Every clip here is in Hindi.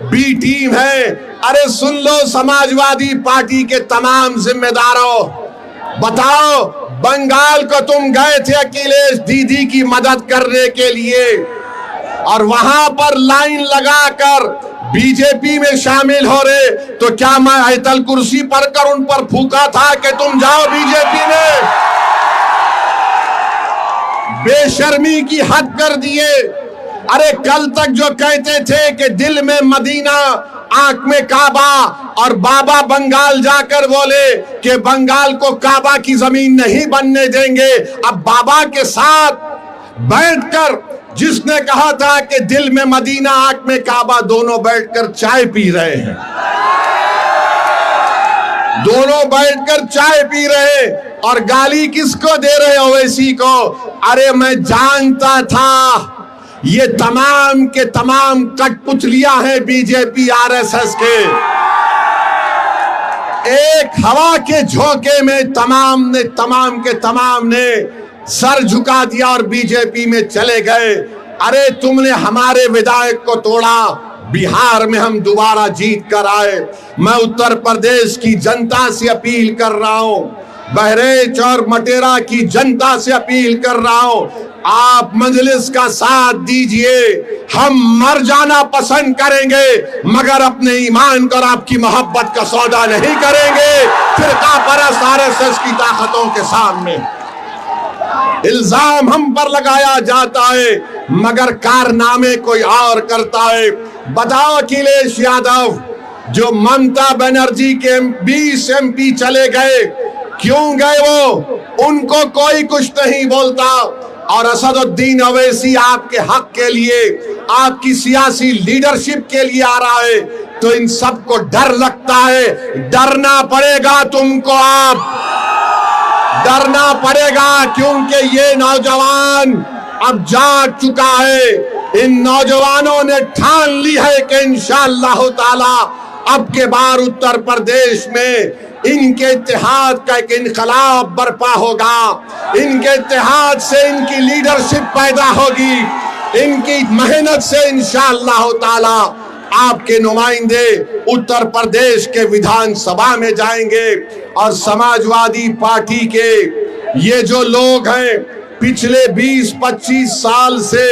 बी टीम है। अरे सुन लो समाजवादी पार्टी के तमाम जिम्मेदारों, बताओ बंगाल को तुम गए थे अखिलेश दीदी की मदद करने के लिए और वहां पर लाइन लगाकर बीजेपी में शामिल हो रहे, तो क्या मैं आयतल कुर्सी पर कर उन पर फूका था कि तुम जाओ बीजेपी में? बेशर्मी की हद कर दिए। अरे कल तक जो कहते थे कि दिल में मदीना आंख में काबा, और बाबा बंगाल जाकर बोले कि बंगाल को काबा की जमीन नहीं बनने देंगे, अब बाबा के साथ बैठकर जिसने कहा था कि दिल में मदीना आंख में काबा, दोनों बैठकर चाय पी रहे हैं, दोनों बैठकर चाय पी रहे और गाली किसको दे रहे ओवैसी को? अरे मैं जानता था ये तमाम के तमाम कठपुतलियां हैं बीजेपी आरएसएस के। एक हवा के झोंके में तमाम के तमाम ने सर झुका दिया और बीजेपी में चले गए। अरे तुमने हमारे विधायक को तोड़ा, बिहार में हम दोबारा जीत कर आए। मैं उत्तर प्रदेश की जनता से अपील कर रहा हूं, बहरेच और मटेरा की जनता से अपील कर रहा हूं, आप मजलिस का साथ दीजिए। हम मर जाना पसंद करेंगे मगर अपने ईमान और आपकी मोहब्बत का सौदा नहीं करेंगे फिरका परस्त आरएसएस की ताकतों के सामने। इल्जाम हम पर लगाया जाता है मगर कारनामे कोई और करता है। बताओ अखिलेश यादव जो ममता बनर्जी के 20 MP चले गए, क्यों गए वो? उनको कोई कुछ नहीं बोलता। और असदुद्दीन ओवैसी आपके हक के लिए, आपकी सियासी लीडरशिप के लिए आ रहा है, तो इन सबको डर लगता है। डरना पड़ेगा तुमको, आप डरना पड़ेगा, क्योंकि ये नौजवान अब जाग चुका है। इन नौजवानों ने ठान ली है कि इंशाअल्लाह ताला अब के बार उत्तर प्रदेश में इनके इत्तेहाद का एक इनकलाब बर्पा होगा। इनके इत्तेहाद से इनकी लीडरशिप पैदा होगी, इनकी मेहनत से इंशाअल्लाह ताला आपके नुमाइंदे उत्तर प्रदेश के विधानसभा में जाएंगे। और समाजवादी पार्टी के ये जो लोग हैं पिछले 20-25 साल से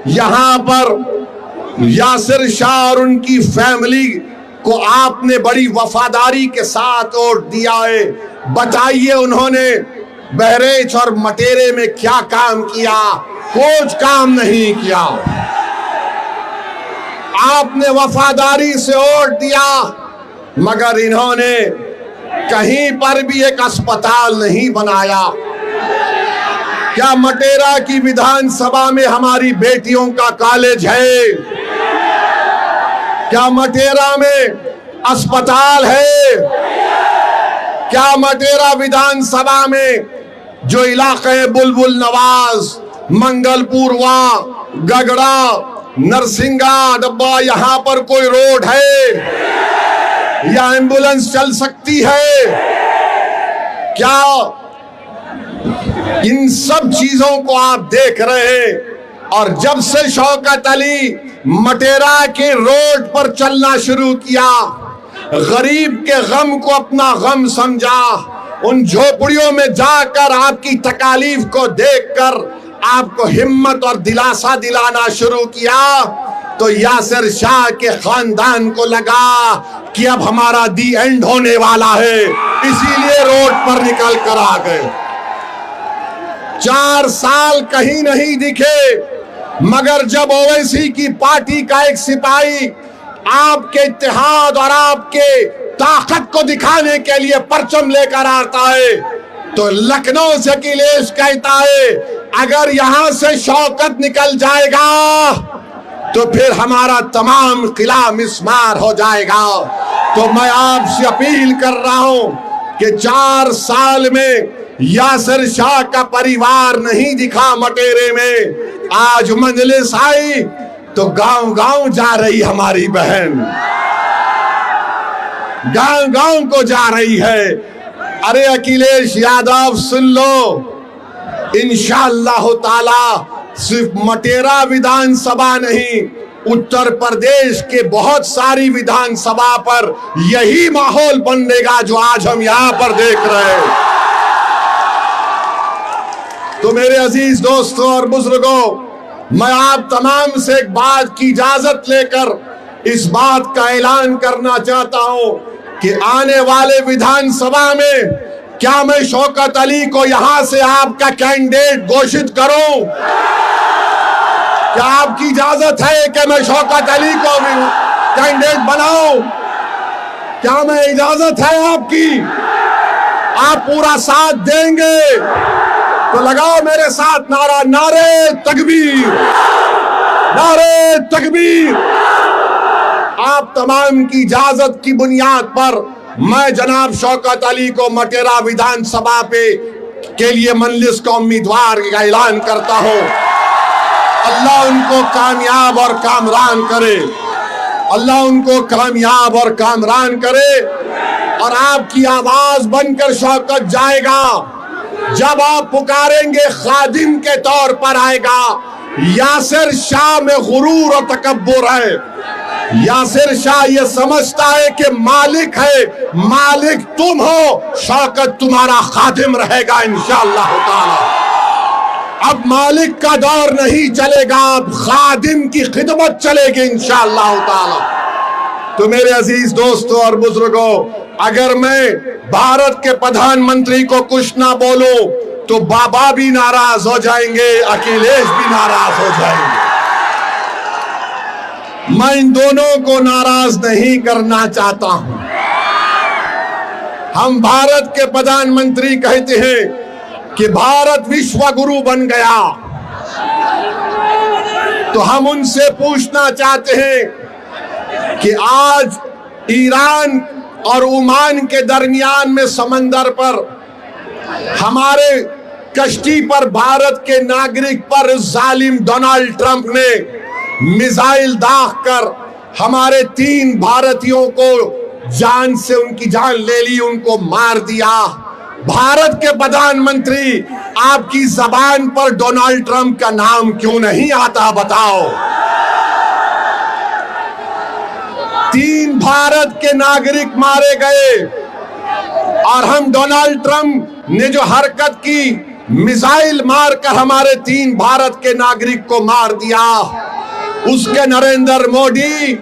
यहाँ पर यासिर शाह और उनकी फैमिली को आपने बड़ी वफादारी के साथ वोट दिया है। बताइए उन्होंने बहरेच और मटेरे में क्या काम किया? कुछ काम नहीं किया। आपने वफादारी से वोट दिया मगर इन्होंने कहीं पर भी एक अस्पताल नहीं बनाया। क्या मटेरा की विधानसभा में हमारी बेटियों का कॉलेज है? क्या मटेरा में अस्पताल है? क्या मटेरा विधानसभा में जो इलाके बुलबुल नवाज, मंगलपुरवा, गगड़ा, नरसिंगा डब्बा, यहाँ पर कोई रोड है या एम्बुलेंस चल सकती है? क्या इन सब चीजों को आप देख रहे हैं? और जब से शौकत अली मटेरा के रोड पर चलना शुरू किया, गरीब के गम को अपना गम समझा, उन झोपड़ियों में जाकर आपकी तकालीफ को देखकर आपको हिम्मत और दिलासा दिलाना शुरू किया, तो यासिर शाह के खानदान को लगा कि अब हमारा दी एंड होने वाला है, इसीलिए रोड पर निकल कर आ गए। 4 साल कहीं नहीं दिखे मगर जब ओवैसी की पार्टी का एक सिपाही आपके इत्तेहाद और आपके ताकत को दिखाने के लिए परचम लेकर आता है तो लखनऊ से अखिलेश कहता है अगर यहां से शौकत निकल जाएगा तो फिर हमारा तमाम किला मिस्मार हो जाएगा। तो मैं आपसे अपील कर रहा हूं कि 4 साल में यासिर शाह का परिवार नहीं दिखा मटेरे में, आज मजलिस आई तो गांव गांव जा रही हमारी बहन, गांव गांव को जा रही है। अरे अखिलेश यादव सुन लो, इंशाअल्लाह ताला सिर्फ मटेरा विधानसभा नहीं उत्तर प्रदेश के बहुत सारी विधानसभा पर यही माहौल बनेगा जो आज हम यहां पर देख रहे हैं। तो मेरे अजीज दोस्तों और बुजुर्गों, मैं आप तमाम से एक बात की इजाजत लेकर इस बात का ऐलान करना चाहता हूं कि आने वाले विधानसभा में क्या मैं शौकत अली को यहां से आपका कैंडिडेट घोषित करूं? क्या आपकी इजाजत है कि मैं शौकत अली को भी कैंडिडेट बनाऊं? क्या मैं इजाजत है आपकी? आप पूरा साथ देंगे तो लगाओ मेरे साथ नारा, नारे तकबीर, नारे तकबीर। आप तमाम की इजाजत की बुनियाद पर मैं जनाब शौकत अली को मटेरा विधानसभा के लिए मजलिस का उम्मीदवार का ऐलान करता हूं। अल्लाह उनको कामयाब और कामरान करे, अल्लाह उनको कामयाब और कामरान करे। और आपकी आवाज बनकर शौकत जाएगा जब आप पुकारेंगे, खादिम के तौर पर आएगा। यासिर शाह में गुरूर और तकब्बुर है। यासिर शाह ये समझता है कि मालिक है, मालिक तुम हो, शौकत तुम्हारा खादिम रहेगा इंशाअल्लाह ताला। अब मालिक का दौर नहीं चलेगा, अब खादिम की खिदमत चलेगी इंशाअल्लाह ताला। तो मेरे अजीज दोस्तों और बुजुर्गों, अगर मैं भारत के प्रधानमंत्री को कुछ ना बोलूं तो बाबा भी नाराज हो जाएंगे, अखिलेश भी नाराज हो जाएंगे। मैं इन दोनों को नाराज नहीं करना चाहता हूं। हम भारत के प्रधानमंत्री कहते हैं कि भारत विश्व गुरु बन गया, तो हम उनसे पूछना चाहते हैं कि आज ईरान और ओमान के दरमियान में समंदर पर हमारे कश्ती पर भारत के नागरिक पर जालिम डोनाल्ड ट्रंप ने मिसाइल दागकर हमारे 3 भारतीयों को जान से उनकी जान ले ली, उनको मार दिया। भारत के प्रधानमंत्री, आपकी जबान पर डोनाल्ड ट्रंप का नाम क्यों नहीं आता बताओ? 3 भारत के नागरिक मारे गए और हम डोनाल्ड ट्रंप ने जो हरकत की, मिसाइल मारकर हमारे 3 भारत के नागरिक को मार दिया, उसके नरेंद्र मोदी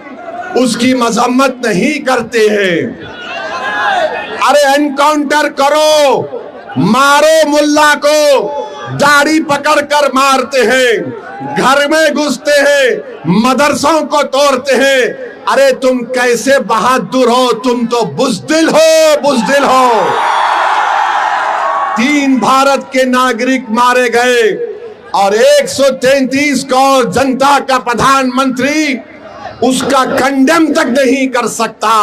उसकी मजम्मत नहीं करते हैं। अरे एनकाउंटर करो, मारो मुल्ला को, दाढ़ी पकड़कर मारते हैं, घर में घुसते हैं, मदरसों को तोड़ते हैं। अरे तुम कैसे बहादुर हो, तुम तो बुज़दिल हो, बुज़दिल हो। 3 भारत के नागरिक मारे गए और 133 करोड़ जनता का प्रधानमंत्री उसका कंडेम तक नहीं कर सकता।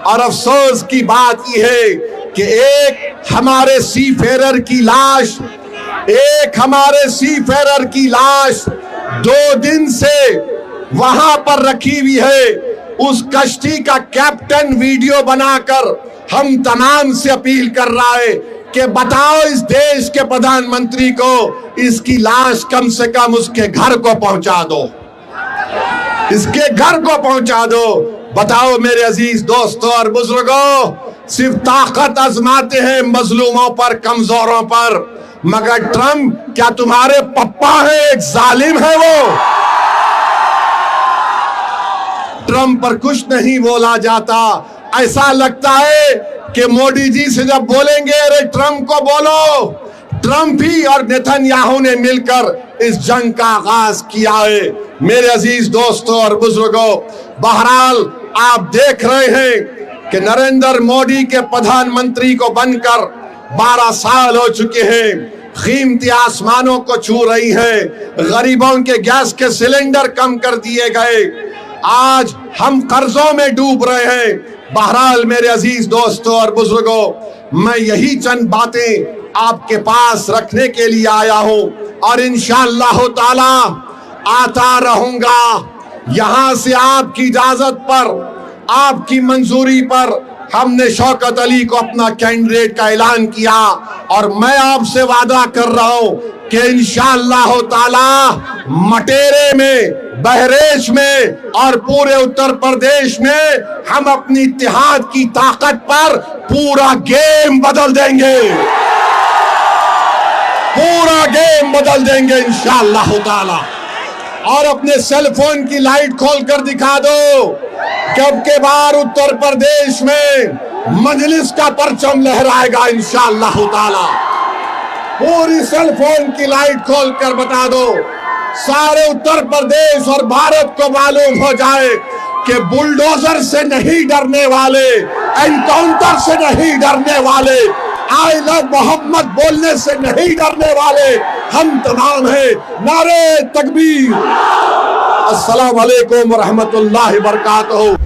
और अफसोस की बात यह है कि एक हमारे सीफेरर की लाश, एक हमारे सीफेरर की लाश 2 दिन से वहां पर रखी हुई है। उस कश्ती का कैप्टन वीडियो बनाकर हम तमाम से अपील कर रहा है कि बताओ इस देश के प्रधानमंत्री को इसकी लाश कम से कम उसके घर को पहुंचा दो, इसके घर को पहुंचा दो। बताओ मेरे अजीज दोस्तों और बुजुर्गों, सिर्फ ताकत आजमाते हैं मजलूमों पर, कमजोरों पर, मगर ट्रंप क्या तुम्हारे पप्पा है? एक जालिम है वो। ट्रंप पर कुछ नहीं बोला जाता। ऐसा लगता है कि मोदी जी से जब बोलेंगे अरे ट्रंप को बोलो, ट्रंप ही और नेतन्याहू ने मिलकर इस जंग का आगाज किया है। मेरे अजीज दोस्तों और बुजुर्गों, बहरहाल आप देख रहे हैं कि नरेंद्र मोदी के प्रधानमंत्री को बनकर 12 साल हो चुके हैं। कीमती आसमानों को छू रही है, गरीबों के गैस के सिलेंडर कम कर दिए गए, आज हम कर्जों में डूब रहे हैं। बहरहाल मेरे अजीज दोस्तों और बुजुर्गों, मैं यही चंद बातें आपके पास रखने के लिए आया हूं और इंशाअल्लाह ताला आता रहूंगा। यहां से आपकी इजाजत पर, आपकी मंजूरी पर हमने शौकत अली को अपना कैंडिडेट का ऐलान किया और मैं आपसे वादा कर रहा हूं कि इंशाअल्लाह ताला मटेरे में बहरेच में और पूरे उत्तर प्रदेश में हम अपनी इत्तेहाद की ताकत पर पूरा गेम बदल देंगे, पूरा गेम बदल देंगे इंशाअल्लाह ताला। और अपने सेल फोन की लाइट खोल कर दिखा दो कि अब के बार उत्तर प्रदेश में मजलिस का परचम लहराएगा इंशाअल्लाह ताला। पूरी सेल फोन की लाइट खोल कर बता दो, सारे उत्तर प्रदेश और भारत को मालूम हो जाए कि बुलडोजर से नहीं डरने वाले, एनकाउंटर से नहीं डरने वाले, आई लव मोहम्मद बोलने से नहीं डरने वाले हम तमाम हैं। नारे तकबीर। अस्सलाम वालेकुम व रहमतुल्लाहि व बरकातहू।